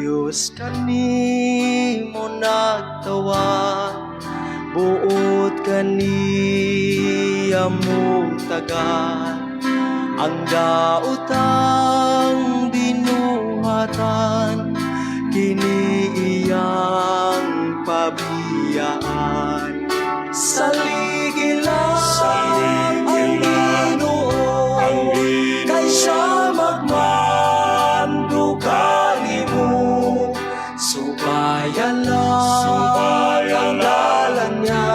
Diyos kanimo nagtawag, buot kaniya mo tagat, ang daotang binuhatan, kini iyang pabiyaan. Saligilan ang Ginoo, kay siya magmando kanimo, subayan lang ang dalan niya,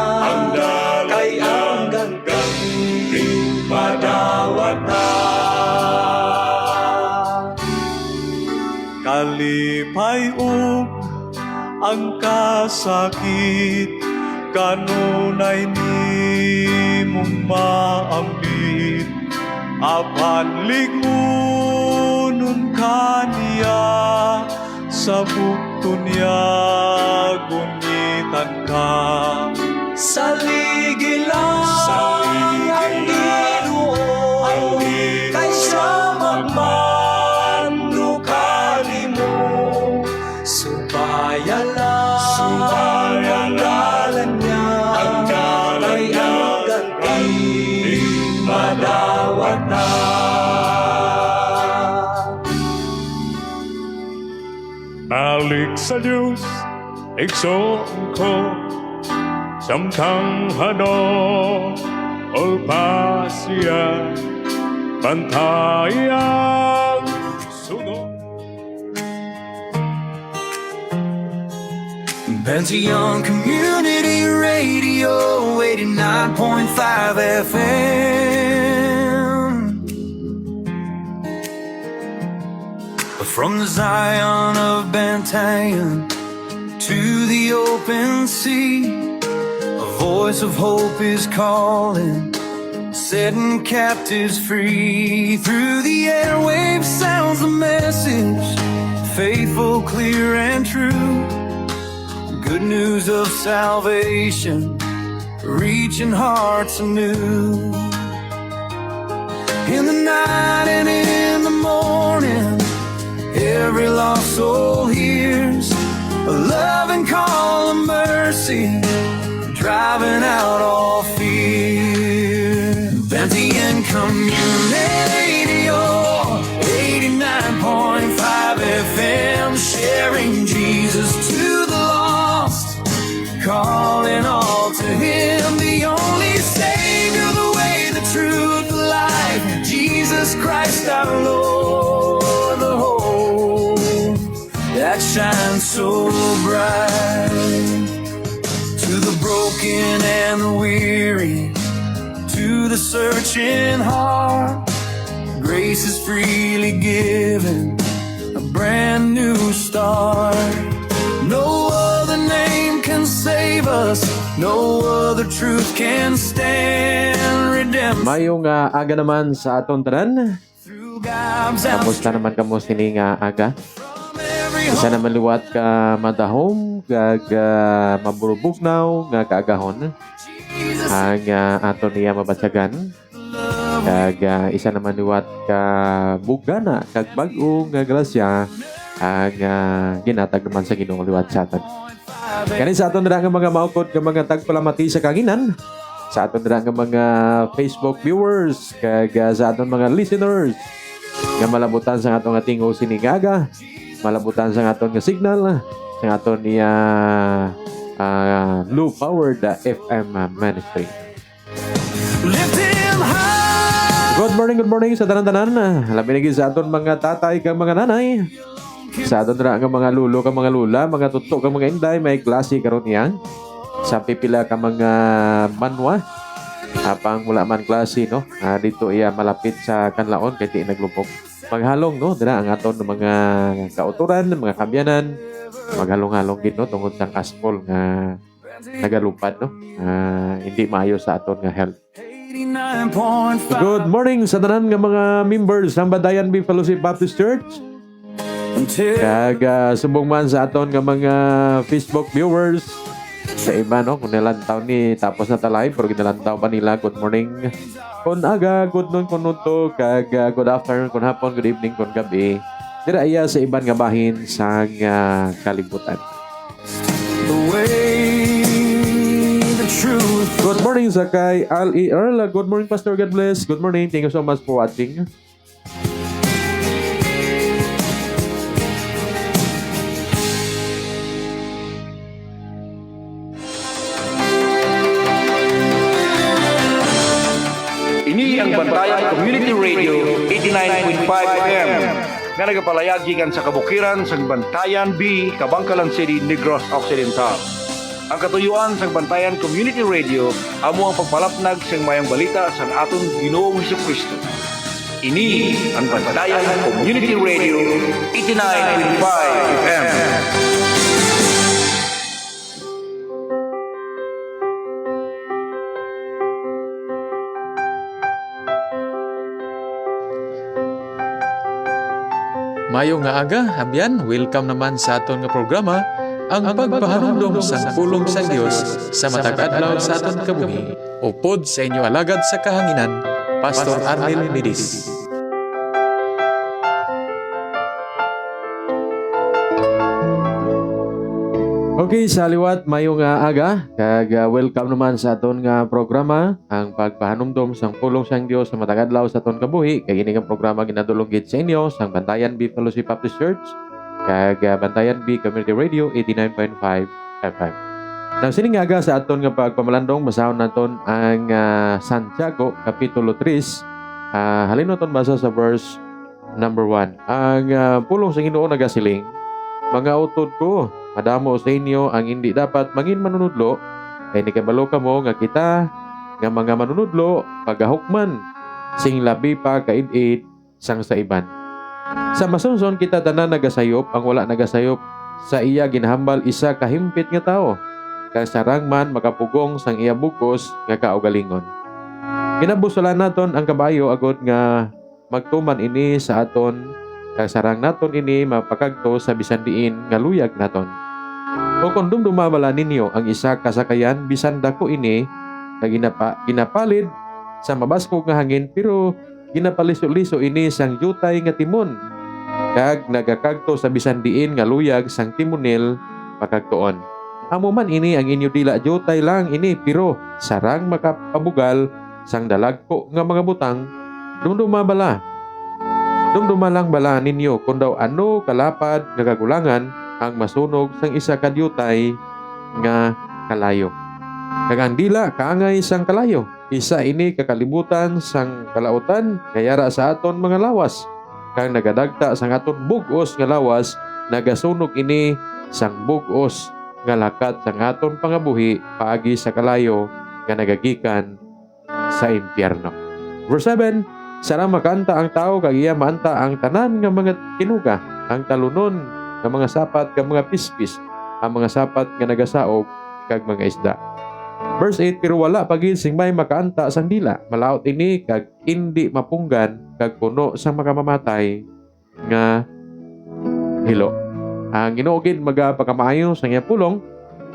kay ang ganting madawatan. Kalipay ang kasakit, kanunay nimong maambit, apan lingunon kaniya, sa bukto niya gunitan ka. Saligilan ang Ginoo, kay siya magmando kanimo, subayan lang ang dalan niya, kay ang ganting madawatan. Balik sa Diyos, igsoon ko, samtang hano, olpasya, pantayang sunod. Benzion Community Radio 89.5 FM. From the Zion of Bantayan to the open sea, a voice of hope is calling, setting captives free. Through the airwaves sounds the message, faithful, clear, and true. Good news of salvation, reaching hearts anew. In the night and in the morning, every lost soul hears a loving call of mercy, driving out all fear. Benzion Community 89.5 FM, sharing Jesus to the lost, calling all to Him, the only Savior, the way, the truth, the life, Jesus Christ our Lord, the hope that shines so bright. To the broken and the weary, to the searching heart, grace is freely given, a brand new start. No other name can save us, no other truth can stand redemption. Mayong aga naman sa aton tanan. Kamusta naman kamo sining aga? Isa naman liwat ka madahom, kag maburubugnaw nga kaagahon. Ang aton niya mabasagan. Kag isa naman liwat ka bugana, kag bag-o nga grasya ang ginatag naman sa Ginoo liwat sa aton. Kani sa aton dira nga mga maukod nga mga tagpalamati sa kanginan, sa aton dira nga mga Facebook viewers, kag sa aton mga listeners nga malabutan sa aton nga tingo sinigaga, malabutan sa aton nga signal, sa aton niya low powered FM ministry. Good morning sa tanan-tanan. Labi na sa aton mga tatay kag mga nanay. Sa aton ra nga mga lulo kag mga lula, mga tuto kag mga inday, may klase karon niya. Sa pipila ka mga manwa, apang wala man klase no. Dito iya malapit sa kanlaon kay di naglubog. Maghalong no, dira ang aton mga kauturan, mga kamyanan, maghalong-halong gid no tungod sa aspol nga nagalupad no. Hindi maayo sa aton nga health. Good morning sa tanan nga mga members ng Badayan Bay Fellowship Baptist Church. Kag subong man sa aton nga mga Facebook viewers. Sa iba no, kung nilantaw ni tapos na talay, pero ginalantaw pa nila, good morning, kun aga, good noon, kun uto, kag good afternoon, kun hapon, good evening, kun gabi. dira iya sa iban nga bahin sa kalibutan. The way, the truth. Good morning sa kay Ali Earl. Good morning, Pastor. God bless. Good morning. Thank you so much for watching. Ini ang Bantayan Community Radio 89.5 FM nga nagapalayag gikan sa kabukiran sa Bantayan B, Kabangkalan City, Negros Occidental. Ang katuyuan sa Bantayan Community Radio amo ang pagpalapnag sa mayang balita sa aton Ginoong Hesukristo. Ini ang Bantayan Community Radio 89.5 FM. Mayo nga aga, habyan, welcome naman sa aton nga programa, ang pagpahanumdum sa pulong sa Dios sa matag adlaw sa aton kabuhi. Upod sa inyo alagad sa kahanginan, Pastor Arnel Midis. Okay, sa liwat mayong aga, kag welcome naman sa aton nga programa, ang pagpahanumdom sang pulong sang Dios sa matag adlaw sa aton kabuhi. Kay ini nga programa ginadulong gid sa inyo sang Bantayan B Fellowship Baptist Church, kag Bantayan B Community Radio 89.5 FM. Nang sining aga sa aton nga pagpamalandong, basahon naton ang Santiago Kapitulo 3. Halinoton basa sa verse number 1. Ang pulong sa Ginoo nagasiling, mga utod ko, madamo sa inyo ang hindi dapat mangin manunudlo, kay nikabalo ka mo nga kita nga mga manunudlo pagahukman sing labi pa kaid-id sang sa iban. Sa masunson kita tanan nagasayop, ang wala nagasayop sa iya ginahambal isa kahimpit nga tao, kay sarang man makapugong sang iya bukos nga kaugalingon. Ginabusulan naton ang kabayo agod nga magtuman ini sa aton, kay sarang naton ini mapakagto sa bisan diin nga luyag naton. O kung dumdumabala ninyo ang isa kasakayan, bisan dako ini na ginapalid sa mabaskog nga hangin, pero ginapaliso-liso ini sang yutay nga timon, kag nagakagto sa bisan diin nga luyag sang timonil pakagtuon. Amo man ini ang inyo dila yutay lang ini, pero sarang makapabugal sang dalagko nga mga butang. Dumdumalang bala ninyo kung daw ano kalapad nga kagulangan ang masunog sang isa kadyutay nga kalayo. Kag ang dila kaangay sang kalayo, isa ini kakalibutan sang kalautan kayara sa aton mga lawas. Kag nagadagta sang aton bugos nga lawas, nagasunog ini sang bugos nga lakat sang aton pangabuhi paagi sa kalayo nga nagagikan sa impyerno. Verse 7, sarang makanta ang tao kag iya maanta ang tanan nga mga tinuga, ang talunon nga mga sapat kag mga pispis, ang mga sapat nga nagasaog kag mga isda. Verse 8, pero wala pagid sing may makaanta sang dila, malaot ini kag hindi mapunggan kag puno sang makamamatay nga hilo. Ang Ginoo gid magapagkamaayo sang iya pulong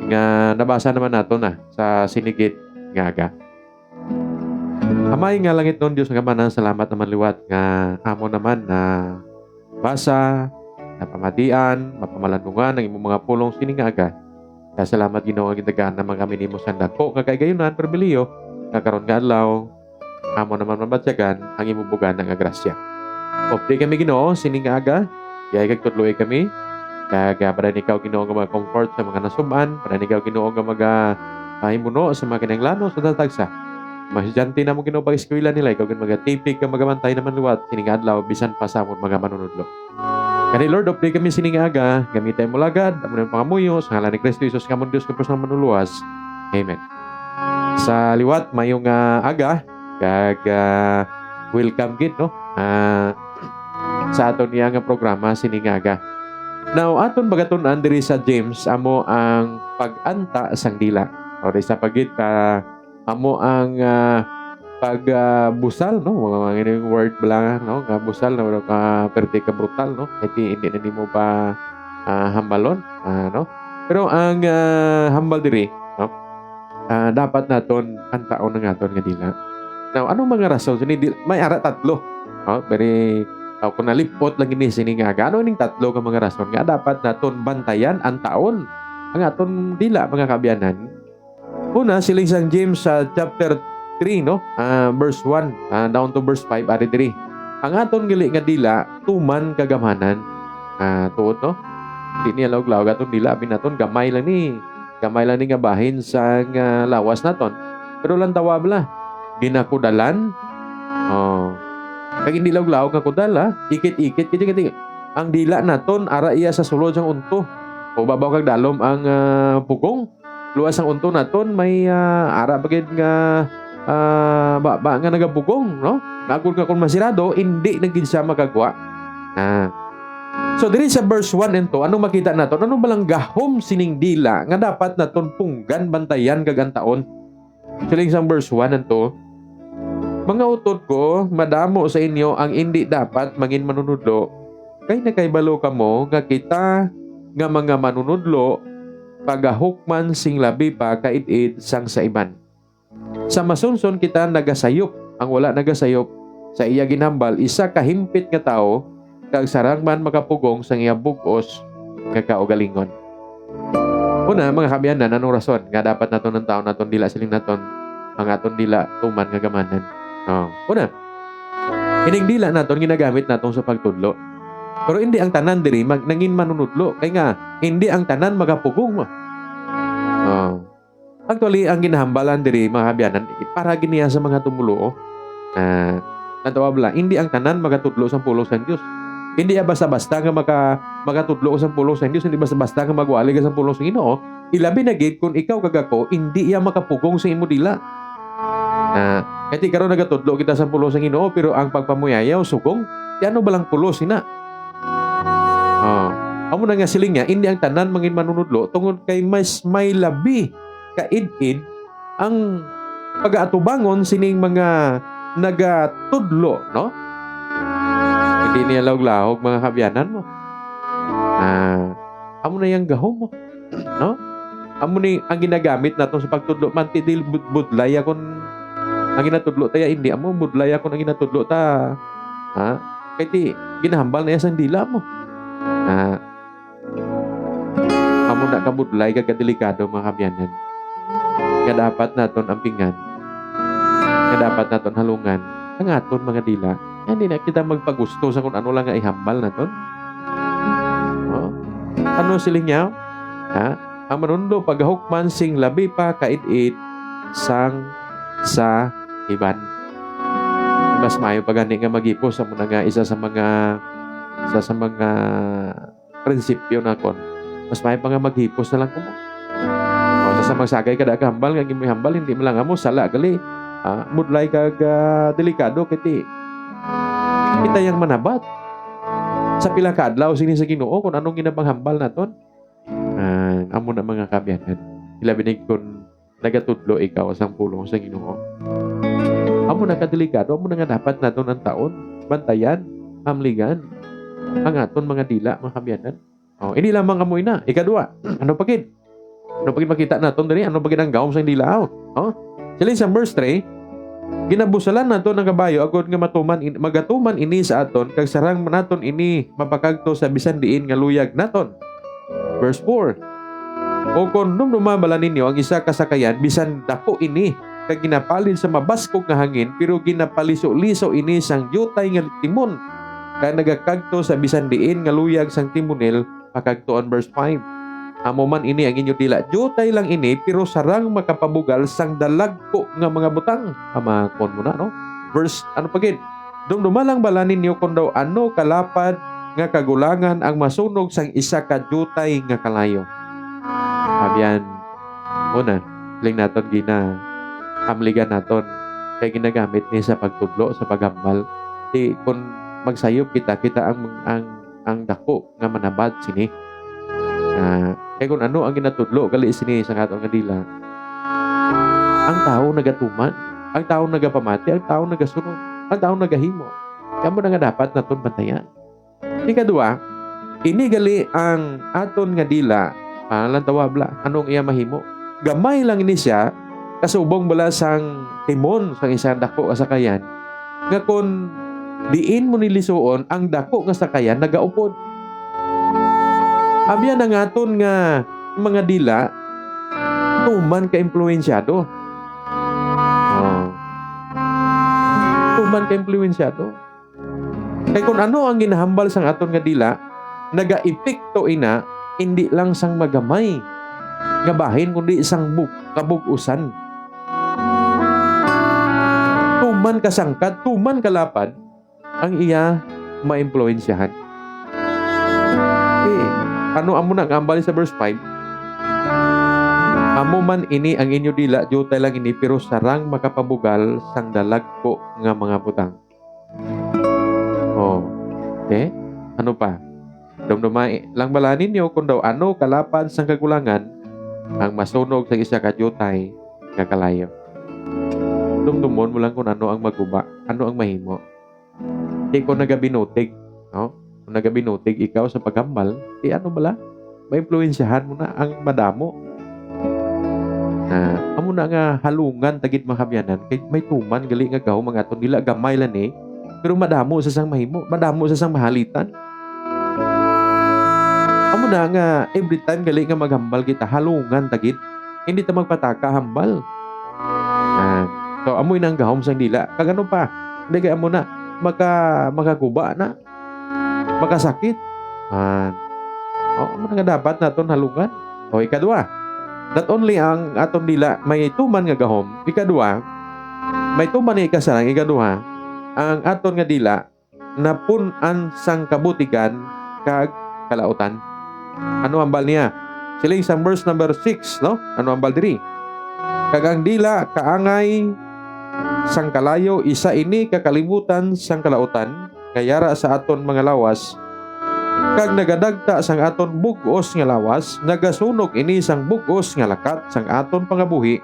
nga nabasa naman nato na sa sinigit nga aga. Amay nga langit nun, Diyos nga manan, salamat naman liwat nga amo naman na basa, na pamadian, mapamalandungan ng imong mga pulong sining nga aga. Kaya salamat Ginoo nga gitagaan na mga minimo sa dako nga kaygayunan perbiliyo nga karon nga adlaw amo naman mabatyagan ang imubugan ng grasya. Opti kami Ginoo sining nga aga, kaya kagtudloy kami. Kaya para ikaw Ginoo nga mag-comfort sa mga nasuban, para ikaw Ginoo nga mag-himuno sa mga kinanglano sa tatagsa. Masyanti na mo Ginoo pag-eskwela nila, ikaw mag-tipig ka magamantay naman luwat sining adlaw bisan pa sa amon mga manunudlo. Kani Lord, opti kami sining aga, gamitin mo lagad, amon ang pangamuyo, sa ngalan ni Kristo Jesus, kamon Diyos, kapos ng manuluwas. Amen. Sa liwat, mayong aga, kag welcome gid, no? Sa aton niya nga programa, sining aga. Now, aton bagaton diri sa James, amo ang pag-anta sang dila. O, sa pagit ka, amo ang pagbusal, no? Mga word bala, no? Nga busal na ka perte ka brutal, no? Hindi na nimo pa hambalon, no? Pero ang hambal diri, no? Dapat naton antaon nga aton nga dila. Now, anong mga rason? May ara tatlo. No? Very Kung nalipot lang ini sini nga aga, ano ining tatlo ka mga rason nga dapat naton bantayan ang taon ang aton dila mga kaabyanan. Una, siling sang James sa chapter 3, no? Verse 1 down to verse 5, ari diri. Ang aton gali nga dila tuman kagamanan. Tuod, no? Di niya lawag aton dila binaton gamay lang ni nga bahin sa lawas naton. Pero lang tawab la ginakudalan. Kag hindi lawag nga kudala, ikit-ikit kiti. Ang dila naton ara iya sa sulod sang unto. O babaw kag dalom ang pugong. Luwas ang unto naton may ara bagid nga ba nga nagabugong, no? Nagul ka kung masirado, hindi naging siya magagwa. So, diri sa verse 1 and 2, anong makita naton? Anong balang gahom sining dila nga dapat naton punggan bantayan kag taon? Siling sa verse 1 and 2, mga utod ko, madamo sa inyo ang hindi dapat mangin manunudlo. Kay nakaibalo ka mo nga kita nga mga manunudlo pagahukman sing labi pa kaid-id sang sa iban. Sa masunson kita nagasayop, ang wala nagasayop sa iya ginambal isa kahimpit nga tao kag sarang man makapugong sang iya bug-os nga kaugalingon. Una, mga kabyanan, anong rason nga dapat naton ng taon naton dila siling naton ang aton dila tuman nga gamanan. Una, ining dila naton ginagamit naton sa pagtudlo. Pero hindi ang tanan diri nangin manunudlo kay nga hindi ang tanan magapugong mo. Actually, ang ginahambalan diri mga kabyanan para giniya sa mga tumulo. Natawab lang, hindi ang tanan magatudlo sa pulong sa Dios. Hindi basta-basta nga magatudlo sa pulong sa Dios, hindi basta-basta nga magwali ka sa pulong sa Ginoo. Ilabi na gid kung ikaw kag ako hindi iya makapugong sa imo dila. Kaya karon nagatudlo kita sa pulong sa Ginoo pero ang pagpamuyayaw sugong, di ano balang pulos ina. Amo na nga siling nga, hindi ang tanan mangin manunudlo tungod kay mas may labi kaid-id ang pag-aatubangon sining mga nagatudlo, no? Hindi niya lawag-lawag mga kabyanan mo. Amo na yung gahom mo, no? Amo ni ang ginagamit naton sa pagtudlo man tidil budlay akon ang ginatudlo taya hindi amo budlay akon ang ginatudlo ta. Kay ti ginahambal na sa dila mo. Amo na kabudlay kag delikado mga kabyanan. Nga dapat naton ampingan. Nga dapat naton halungan ang aton mga dila. Hindi na kita magpagusto sa kung ano lang nga ihambal naton. Ano siling niya? Ang manundo paghukman sing labi pa kaid-id sang sa iban. Mas mayo pagani nga magipos sa muna nga isa sa mga prinsipyo na kon. Mas mayo pa nga maghipos na lang ko mo. Sa magsagay kada kahambal nga gimay hambal hindi man lang amo sala gali. Mudlay kag delikado kiti. Kita yang manabat. Sa pila ka adlaw sini sa Ginoo kung anong ginabang-hambal naton. Amo na mga kabyanan. Ilabi ni kun nagatudlo ikaw sang pulong sa Ginoo. Amo na kadelikado, amo na nga dapat naton ang taon, bantayan, amligan ang aton mga dila mga kabyanan. Ini lamang amoy na. Ikadua, ano pagid? Ano pagid makita naton diri? Ano pagid ang gawom sang dila? Silin sa verse 3, ginabusalan naton ang kabayo agod nga magatuman ini sa aton kag sarang naton ini mapakagto sa bisan diin nga luyag naton. Verse 4, o kung dumdumabala ninyo ang isa kasakayan bisan dako ini kag ginapalid sa mabaskog nga hangin pero ginapaliso-liso ini sang yutay nga timon kag nagakagto sa bisan diin nga luyag sang timonel pakagtoon. Verse 5, amo man ini ang inyo dila jutay lang ini pero sarang makapabugal sang dalagko nga mga butang. Amakon mo na, no? Verse ano pagid, dumdumalang bala ninyo kung daw ano kalapad nga kagulangan ang masunog sang isa ka jutay nga kalayo. Abyan una ling naton gina amligan naton kay ginagamit ni sa pagtudlo sa paghambal. Di kung magsayop kita ang dako nga manabad sini. Kaya kung ano ang ginatudlo gali sini sa atong nga dila, ang tao nagatuman, ang tao nagapamati, ang tao nagasunod, ang tao nagahimo. Kaya mo na nga dapat naton bantayan. Ikadua, ini gali ang aton nga dila, lang tawabla, anong iya mahimo? Gamay lang ini siya, kasubong bala sang timon sang isang dako kasakayan, nga kung diin mo nilisuon ang dako nga sakayan nagaupod. Abyan ang aton nga mga dila tuman ka impluwensyado. Tuman ka impluwensyado. Kay kung ano ang ginahambal sang aton nga dila, naga-epekto ina hindi lang sang magamay nga bahin kundi isang kabug-usan. Tuman kasangkad, tuman kalapad ang iya maimpluwensyahan. Ano amo na ang ambali sa verse 5? Amo man ini ang inyo dila, jutay lang ini, pero sarang makapabugal sang dalagpo nga mga butang. Okay? Ano pa? Dumdumay lang bala ninyo kung daw ano kalapad sang kagulangan ang masunog sa isa ka jutay nga kalayo. Dumdumon mo lang kung ano ang maguba, ano ang mahimo. Di ko nagabinutig, no? Kung nagabinutig ikaw sa paghambal, ano bala? Maimpluwensyahan mo na ang madamo. Amo na nga halungan tagit mahabyanan kay may tuman gali nga gaw mga aton dila gamay lan pero madamo sa sang mahimo, madamo sa sang mahalitan. Amo na nga every time gali nga maghambal kita halungan tagit, hindi ta magpataka hambal. So amoy nang gahom sang dila, kagano pa? Hindi kay amo na makaguba na, makasakit. Amo na nga dapat naton halungan. O ikadua, not only ang aton dila may tuman nga gahom, ikadua, may tuman nga ikasarang, ikadua, ang aton nga dila napunan sang kabutigan kag kalautan. Ano ang bal niya? Siling sa verse number 6, no? Ano ang bal diri? Kag ang dila kaangay sang kalayo, isa ini kakalibutan sang kalautan, kayara sa aton mga lawas, kag nagadagta sang aton bug-os nga lawas, nagasunog ini sang bug-os nga lakat sang aton pangabuhi,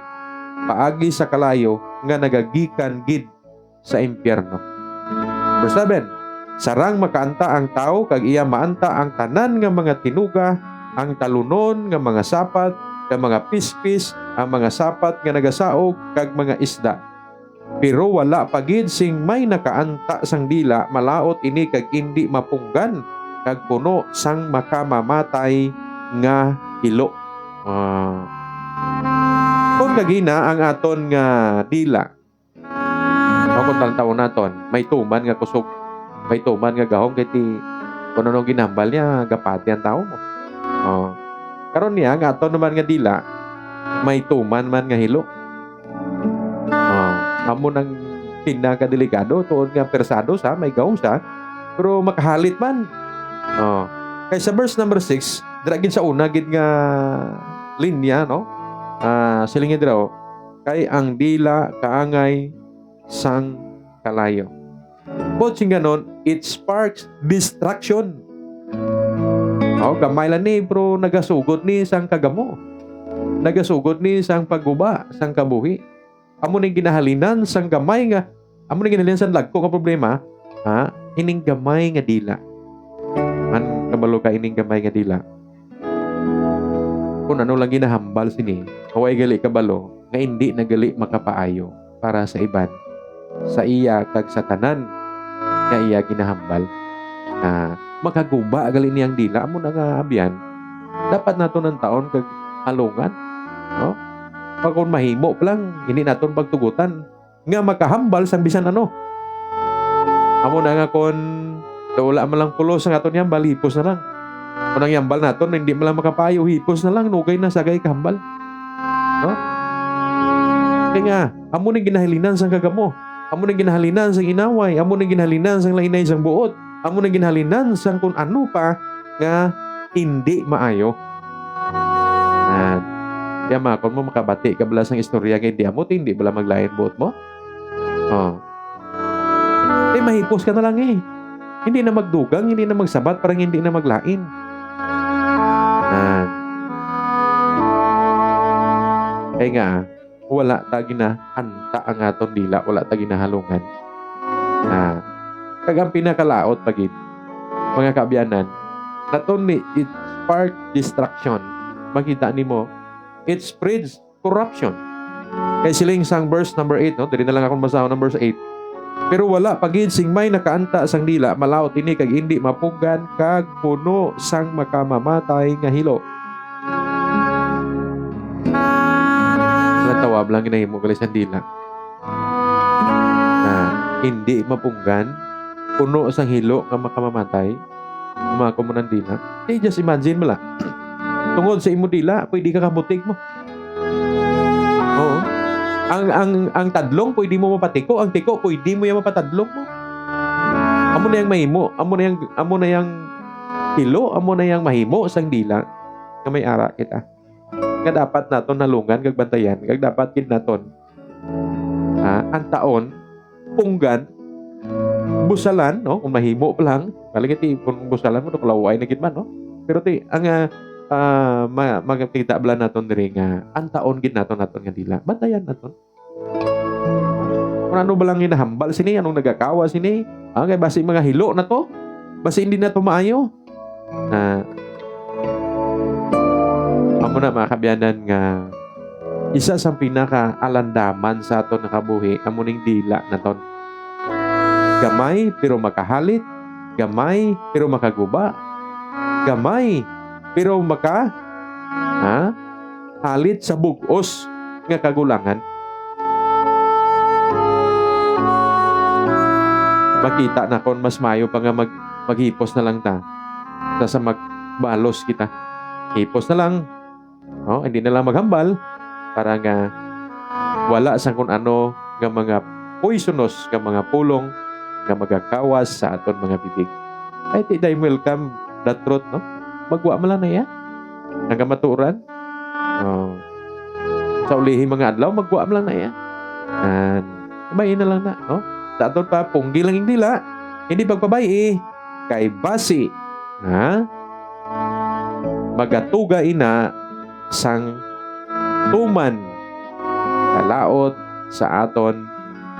paagi sa kalayo nga nagagikan gid sa impyerno. Verse 7, sarang makaanta ang tao, kag iya maanta ang tanan nga mga tinuga, ang talunon nga mga sapat, kag mga pispis, ang mga sapat nga nagasaog, kag mga isda. Pero wala pagid sing may nakaanta sang dila, malaot ini kag indi mapunggan, kag puno sang makamamatay nga hilo. Kung kagina ang aton nga dila, kung taon naton, may tuman nga kusog, may tuman nga gahom, kaya kung anong ginambal niya, gapati ang tao mo. Karon niya, ang aton naman nga dila, may tuman man nga hilo. Amo nang pinakadelikado, tuon nga persado sa, may gahom sa, pero makahalit man. Kaya sa verse number 6, dragin sa una, gid nga linya, no? Silingin daw, kay ang dila kaangay sang kalayo. But sing ganon, it sparks distraction. Gamay lang ni, pero nagasugod ni sang kagamo. Nagasugod ni sang pagguba, sang kabuhi. Amo ning ginahalinan sang gamay nga, amo ning ginahalinan sang lagko nga problema, ining gamay nga dila. Man kabalo ka ining gamay nga dila. Kung ano lang ginahambal sini, kaway gali kabalo nga hindi nagali makapaayo para sa iban, sa iya kag sa tanan nga iya ginahambal. Makaguba gali niyang dila, amo na nga abyan. Dapat nato ng taon kag halungan, no? Pag kung mahimo pa lang, hindi naton pagtugutan nga makahambal sa bisan ano. Amo na nga kung wala man lang pulos ang aton yambal, hipos na lang. Kung ang yambal naton, hindi man lang makapayo, hipos na lang, nugay na sagay kahambal. No? Kaya nga, amo na ginahalinan sang kagamo, amo na ginahalinan sang inaway, amo na ginahalinan sang lainay sang buot, amo na ginahalinan sang kung ano pa nga hindi maayo. Kaya kung mo makabati ka bala sang istorya nga hindi amot, hindi bala maglain buot mo. Mahipos ka na lang Hindi na magdugang, hindi na magsabat, parang hindi na maglain. Kaya nga, wala tagi na anta ang aton dila, wala tagi na halungan. Kagang pinakalaot pagid, mga kaabyanan, not only it spark distraction, makita ni mo, it spreads corruption. Kaya siling sang verse number 8, no? Dali na lang akong basahin ng verse 8. Pero wala pagid sing may nakaanta sang dila malaot ini kag hindi mapunggan kag puno sang makamamatay nga hilo. Tawab lang ginahimo gali sang dila. Na hindi mapunggan puno sang hilo nga makamamatay. Mga kumunan dila. Just imagine mo lang. Tungod sa imo dila, pwede ka kabutig mo. Oo. Ang tadlong pwede mo mapatiko, ang tiko pwede mo yang mapatadlong mo. Amo na yang mahimo, amo na yang hilo, amo na yang mahimo sang dila nga may ara kita. Nga dapat naton nalungan kag bantayan, kag dapat gid naton ang taon punggan busalan, no? Kung mahimo pa lang, palagi kung busalan mo, kalaway na gid man, no? Pero magkita bala naton diri nga ang taon gid naton nga dila. Bantayan naton. Kung ano ba lang hinahambal sini, anong nagakawa sini, kay basi mga hilo na to, basi hindi na to maayo. Amo na mga kabyanan nga isa sa pinaka-alandaman sa aton nakabuhi, amo ning dila naton. Gamay pero makahalit, gamay pero makaguba, gamay pero halit sa bugos nga kagulangan. Makita na kon mas mayo pa nga maghipos na lang ta sa magbalos kita. Hipos na lang. Hindi na lang maghambal para nga wala sa kung ano nga mga poisonous nga mga pulong nga magakawas sa aton mga bibig. Ay tiday welcome that truth, no? Magwa man lang na ya. Hanggang maturan. Sa ulihi mga adlaw, magwa man lang na ya. Bayin na lang na, no? Sa aton pa, punggi lang yung dila. Hindi pagpabayi. Kay basi. Magatuga ina sang tuman kalaot sa aton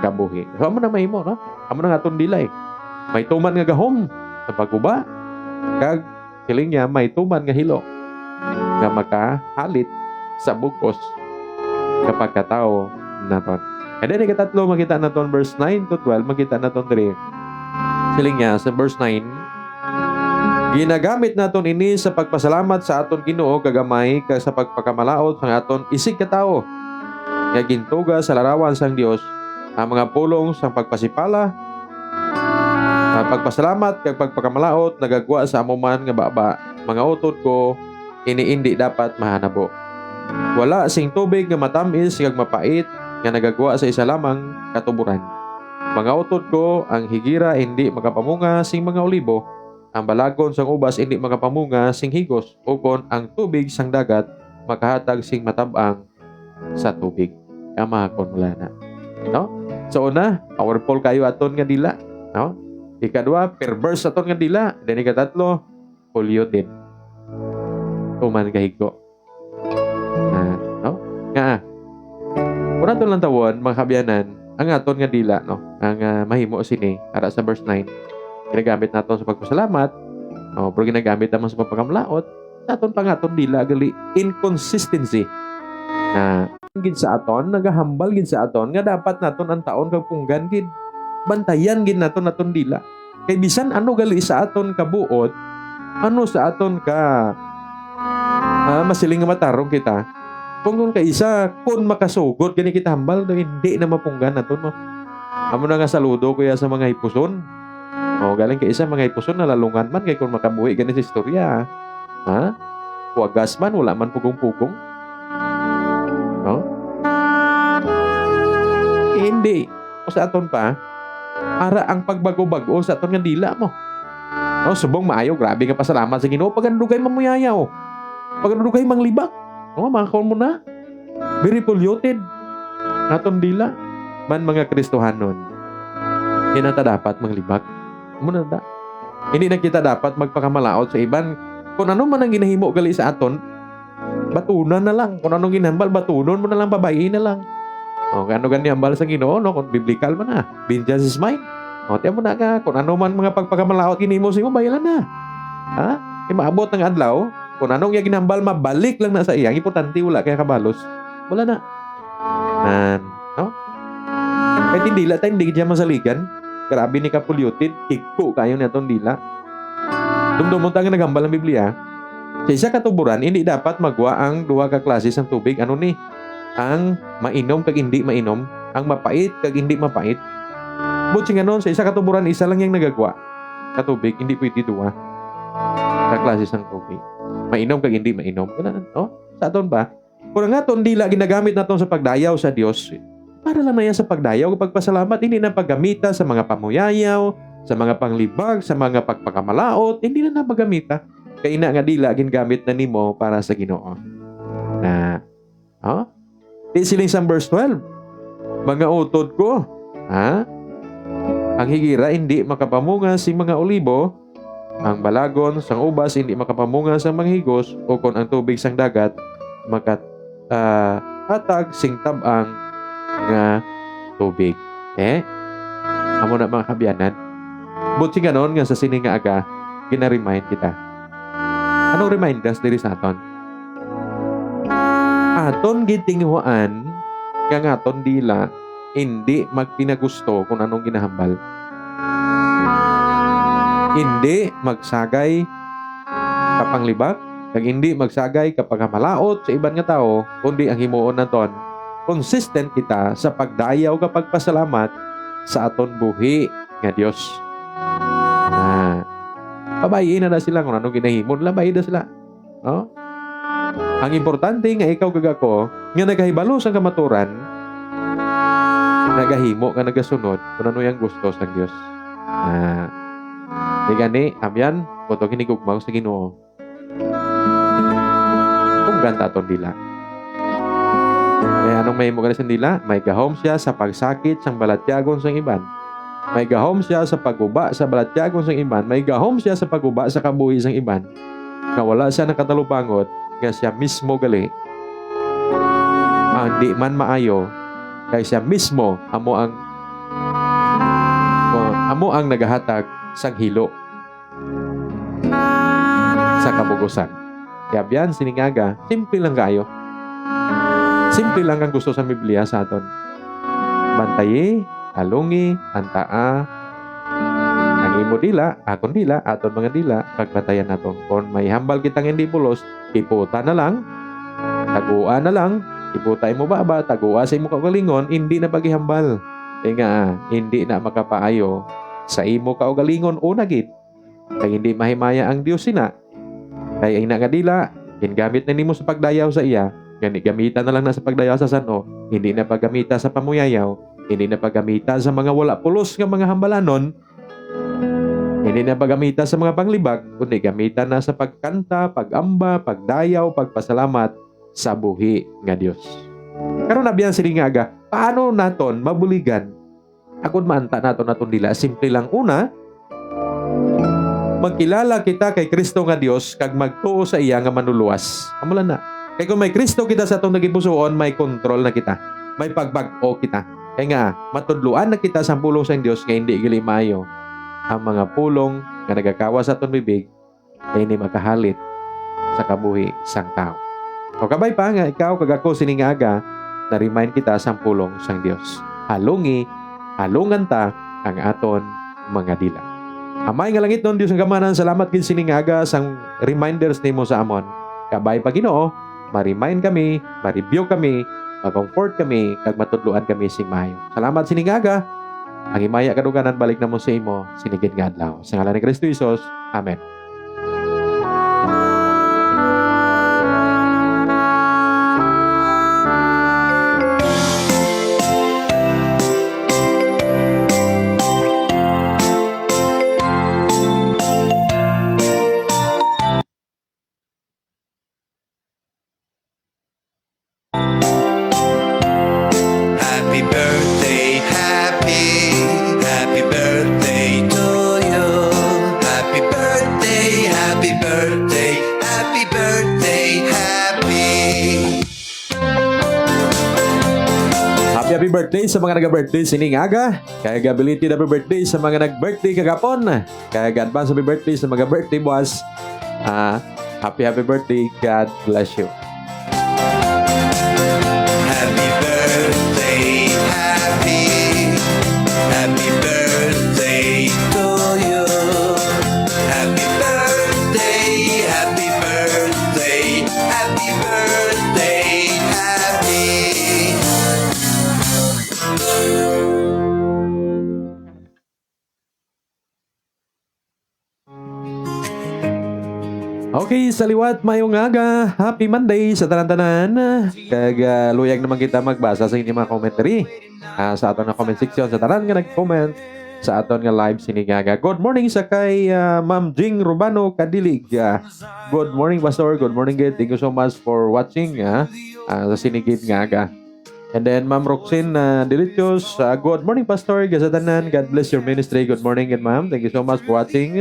kabuhi. So, amo na mahimo, no? Amo na nga aton dila eh. May tuman nga gahom sa pagguba. Kag siling niya, may tuman nga hilo nga makahalit sa bugos kapag katao naton. And then, ikatatlo, makita naton verse 9 to 12, makita naton diri. Siling niya, sa verse 9, ginagamit naton ini sa pagpasalamat sa aton Ginoo kagamay kag sa pagpakamalaot sa aton isig katao. Nga gintuga sa larawan sang Dios ang mga pulong sang pagpasipala, pagpasalamat kag pagpakamalaot nagagwa sa amuman nga baba. Mga utod ko iniindi dapat mahanabo. Wala sing tubig nga matamis kag mapait nga nagagwa sa isa lamang katuburan. Mga utod ko ang higira hindi makapamunga sing mga olibo. Ang balagon sang ubas hindi makapamunga sing higos, ukon ang tubig sang dagat makahatag sing matabang sa tubig. Amahakon wala na. No? So una, powerful kayo aton nga dila, no? Ikadua, perverse aton nga dila. Then ikatatlo, polluted. Tuman kahigo. No? Nga. Una to lang tawon, mga kabyanan, ang aton nga dila, no? Ang mahimo sini, ara sa verse 9. Ginagamit naton sa pagpasalamat, pero ginagamit naman sa pagpakamlaot, naton pa nga aton dila gali inconsistency. Gid sa aton, nagahambal gid sa aton nga dapat naton ang taon kag punggan gid. Bantayan gid naton dila. Kay bisan ano gali sa aton kabuot, ano sa aton ka masiling nga matarong kita. Kung ka isa, kung makasugod gani kita hambal, hindi na mapunggan naton mo. Amo na nga saludo kuya sa mga hipuson. Galing kay isa mga hipuson nalalungan man kay kung makabuhi gani sa istorya. Wagas man, wala man pugong-pugong. Hindi. O sa aton pa, ara ang pagbago-bago sa aton nga dila mo. Subong maayo, grabe nga pasalamat sa Ginoo. Pagandugay mamuyayaw. Pagandugay manglibak. Makakaon mo na. Very polluted. Aton dila. Man mga Kristohanon. Hindi na dapat manglibak. Muna da. Hindi na kita dapat magpakamalaot sa iban. Kung ano man ang ginahimo gali sa aton, batunan na lang. Kung anong ginhambal, batunon mo na lang, babayin na lang. Kano gani hambal sa Ginoo, no? Kung biblical man na. Vengeance is mine. Tiyan mo na ka. Kung ano man mga pagpakamalaot, ginahimo sa imo, bayalan na. Maabot ng adlaw, kung anong yung ginhambal, mabalik lang na sa iyang. Importante, wala kaya kabalos. Wala na. No? Kahit hindi lang tayo, hindi dyan masaligan. grabe ni ka-polluted, higko kayo na itong dila. Dumdumon tayo naghambal ng Biblia. Sa isa katuburan, hindi dapat magwa ang duha ka klase ng tubig. Ano ni? Ang mainom kag hindi mainom, ang mapait kag hindi mapait. Butsi nga nun, sa isa katuburan, isa lang yung nagagwa. Katubig, hindi pwede duha ka klase ng tubig. Mainom kag hindi mainom. Ganun, no? Sa aton ba? Kung nga itong dila ginagamit natin sa pagdayaw sa Diyos, para lang na yan sa pagdayaw, pagpasalamat, hindi na paggamita sa mga pamuyayaw, sa mga panglibag, sa mga pagpakamalaot, hindi na napagamita. Kaya ina nga dila, ginagamit na nimo para sa Ginoo. Na, di siling sa verse 12, mga utod ko, ang higira hindi makapamunga si mga olibo, ang balagon sang ubas hindi makapamunga sa mga higos, o kung ang tubig sang dagat hatag sing tabang nga tubig. Amo na mga kabyanan. Buti ganon nga sa sining nga aga, gina-remind kita. Anong remind us diri sa aton? Aton gitinghuan nga aton dila hindi magpinagusto kung anong ginahambal. Hindi magsagay kapanglibak, kag hindi magsagay kapag malaot sa iban nga tao, kundi ang himuon naton consistent kita sa pagdayaw kapag pasalamat sa aton buhi nga Dios. Pabayin na sila kung anong ginahimon, labayin na sila. No? Ang importante nga ikaw kag ako, nga nagahibalo sa kamaturan, nagahimo ka nagasunod kung ano yung gusto sa Dios. Di gani, amyan, kutong hinigugmaw sa Ginoo. Kung ganda aton dila. Kaya anong may mo sa dila? May gahom siya sa pagsakit sang balatyagon sang iban. May gahom siya sa paguba sa balatyagon sang iban. May gahom siya sa paguba sa kabuhi sang iban. Nawala siya ng katalupangot nga siya mismo gali. Ang di man maayo kay siya mismo amo ang nagahatag sang hilo sa kabugusan. Kaya biyan siningaga, simple lang kayo. Simple lang ang gusto sa Biblia sa aton. Bantayi, alungi, antaa, ang imo dila, akon dila, aton mga dila, pagpatayan naton. Kung may hambal kitang hindi pulos, iputa na lang, tagua na lang, iputa mo baba, tagua sa imo kaugalingon, hindi na paghihambal. Kaya nga, hindi na makapaayo sa imo kaugalingon unagid. Kaya hindi mahimaya ang Dios sina. Kaya ina nga dila, gingamit na nimo sa pagdayaw sa iya, gani gamitan na lang na sa pagdayaw sa sano, hindi na paggamita sa pamuyayaw, hindi na paggamita sa mga wala pulos nga mga hambalanon, hindi na paggamita sa mga panglibag, kundi gamitan na sa pagkanta, pagamba, pagdayaw, pagpasalamat sa buhi nga Dios. Karon nabiyan sila nga aga, paano naton mabuligan? Akon maanta naton dila, simple lang. Una, magkilala kita kay Kristo nga Dios kag magtuo sa iya nga manuluwas. Amula na. Kay kung may Kristo kita sa atong nagipusoon, may kontrol na kita. May pagbag-o kita. Kaya nga, matudluan na kita sa pulong sa Dios nga hindi gali maayo. Ang mga pulong nga nagakawa sa atong bibig ay hindi makahalit sa kabuhi sang tao. O kabay pa nga ikaw kag ako sining aga, na-remind kita sa pulong sang Dios. Halungan ta ang aton mga dila. Amay nga langit nun, Diyos ang gamanan, salamat kin sining aga sang reminders nimo sa amon. Kabay pa Ginoo, ma-remind kami, ma-review kami, ma-comfort kami, kag matudluan kami sing maayo. Salamat sining aga. Ang himaya kaduganan balik na mo sa imo, sinigid nga adlaw. Sa ngalan ni Kristo Jesus. Amen. Happy birthday, happy birthday to you. Happy birthday, happy birthday, happy birthday, Happy birthday sa mga nag-birthday sining aga. Kaya belated happy birthday sa mga nag-birthday kagapon. Kaya advance happy birthday sa mga birthday boss. Happy birthday. God bless you. happy birthday, happy birthday. Okay, sa liwat, mayong aga. Happy Monday sa tanan-tanan. Kag luyag naman kita magbasa sa inyong mga commentary. Sa aton na comment section, sa tanan nga nag-comment sa aton nga live sinigaga. Good morning sa kay Ma'am Jing Rubano Kadilig. Good morning, Pastor. Good morning, Gid. Thank you so much for watching sa sinigid nga aga. And then, Ma'am Roxin Delicious. Good morning, Pastor. Gazatanan. God bless your ministry. Good morning, and Ma'am. Thank you so much for watching.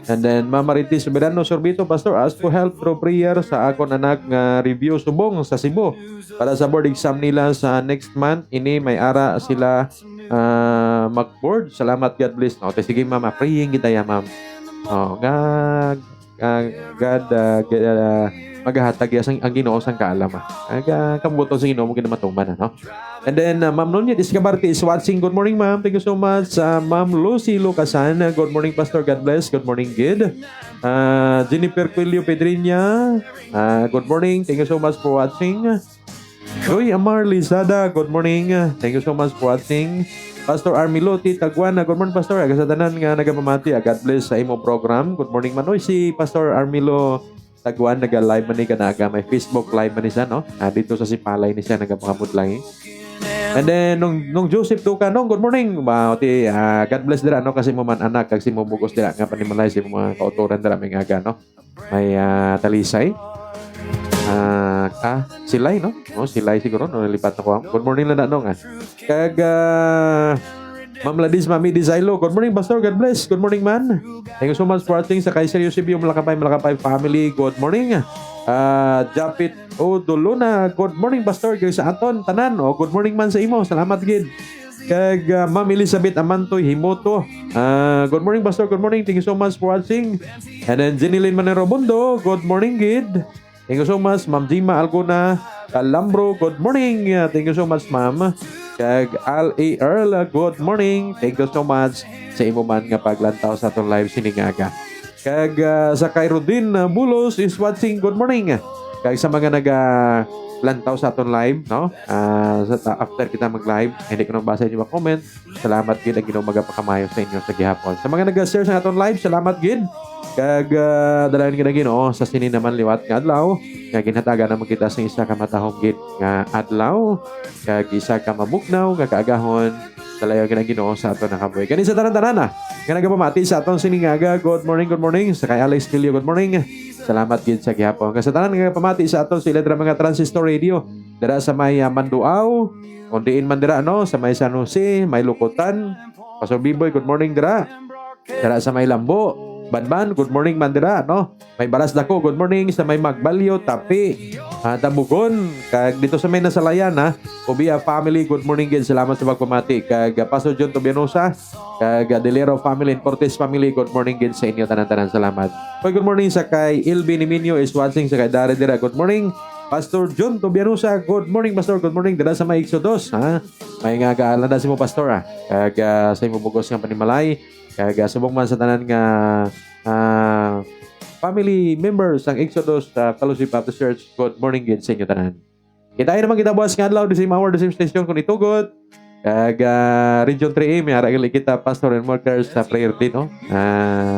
And then, Ma'am Maritis Soberano Sorbito, Pastor, ask for help through prayer sa akon anak nga review subong sa Cebu. Para sa board exam nila sa next month, ini may ara sila mag-board. Salamat, God bless. No, sige, Ma'am. Praying kita ya, Ma'am. God, maghahatag ang Ginoo sang kaalam. Kamuto sa Ginoo mo ginamatuman, no? And then, Ma'am Nonyet Iscabarte is watching. Good morning, Ma'am. Thank you so much. Ma'am Lucy Lucasan. Good morning, Pastor. God bless. Good morning, Gid. Jennifer Quilio Pedriña. Good morning. Thank you so much for watching. Joy Amar Lizada. Good morning. Thank you so much for watching. Pastor Armiloti Tagwana. Good morning, Pastor. Aga sa tanan nga nagamamati. God bless sa imo program. Good morning, Manoy. Si Pastor Armilo Tagwan, naga-live man ni kanaga. May Facebook live man ni siya, no? Dito sa Sipalay ni siya, nagapangamod lang. And then, nung Joseph Tucanong, good morning. God bless dira, no? Kasi mo man anak, kasi mo bugos dira, nga panimalay si mga kauturan dira, may aga, no? May talisay. Silay, no? Silay siguro, no? Nalipat na ko. Good morning lang na, no? Kag, Ma'am Ladis, Mami Dizailo. Good morning, Pastor. God bless. Good morning, man. Thank you so much for watching sa Kaiser Eusebio Malakapay family. Good morning. Japit Odoluna. Good morning, Pastor. Kaya sa aton, tanan. Good morning man sa imo. Salamat, Gid. Kag Ma'am Elizabeth Amantoy Himoto. Good morning, Pastor. Good morning. Thank you so much for watching. And then, Jenilyn Manero Bundo. Good morning, Gid. Thank you so much, Ma'am Jima Algona Calambro. Good morning. Thank you so much, Ma'am. Kag Al.A. Earl, good morning. Thank you so much sa imo man nga paglantaw sa atong live siningaga. Kag sa kay Rodin Bulos is watching, good morning. Kag sa mga lantaw sa atong live, no? After kita mag-live, hindi ko nang basa yung mga comment. Salamat gid ang Ginoo magapakamayo sa inyo sa gihapon. Sa mga nag-share sa atong live, salamat gid. Kag dalayan kita Ginoo sa sini naman liwat nga adlaw nga ginhatagan naman kita sa isa ka matahong gid nga adlaw kag isa ka mabuknaw nga kaagahon dalayan kita Ginoo sa aton nakabuhi kani sa tanan-tanan nga nagapamati sa aton siningaga. Good morning sa kay Alex Kilio, good morning. Salamat gid sa gihapon sa tanan nga pamati sa aton sila dira mga transistor radio dira sa may Manduaw ondiin man dira, no, sa may San Jose, may Lukotan. Pastor Biboy, good morning dira sa may Lambo Banban, good morning Mandira, no? May Baras Dako, good morning sa may Magbalyo, Tapi, Tabugon, kag dito sa may Nasalayan, Ubia family, good morning gid. Salamat sa pagpamati. Kag Pastor John Tobianosa, kag Delero family and Cortez family, good morning gid sa inyo tanan-tanan. Salamat. Good morning sa kay Ilby Niminyo is watching sa kay Dara Dira. Good morning. Pastor John Tobianosa, good morning Pastor, good morning. Dira sa may Exodus, May nga gaalanda si mo Pastor, Kag sa imo bugos nga panimalay. Kaya subong man sa tanan nga family members ng Exodus Fellowship Baptist Church, good morning gid sa inyo tanan. Kita naman kita buwas nga adlaw, the same hour, the same station kung itugot. Kag Region 3A, may aragali kita Pastor and Workers sa prayer din, no?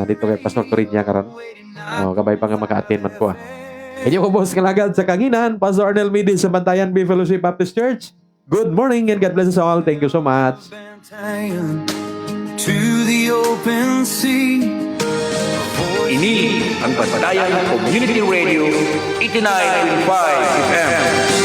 Dito kay Pastor Torinya karon. Kabay pa nga maka-attend man ko. Inyo ko boss kalagad sa Kanginan, Pastor Arnel Midi sa Bantayan B Fellowship Baptist Church. Good morning and God bless us all. Thank you so much. To the open sea. Ini ang Bantayan Community Radio 89.5 FM.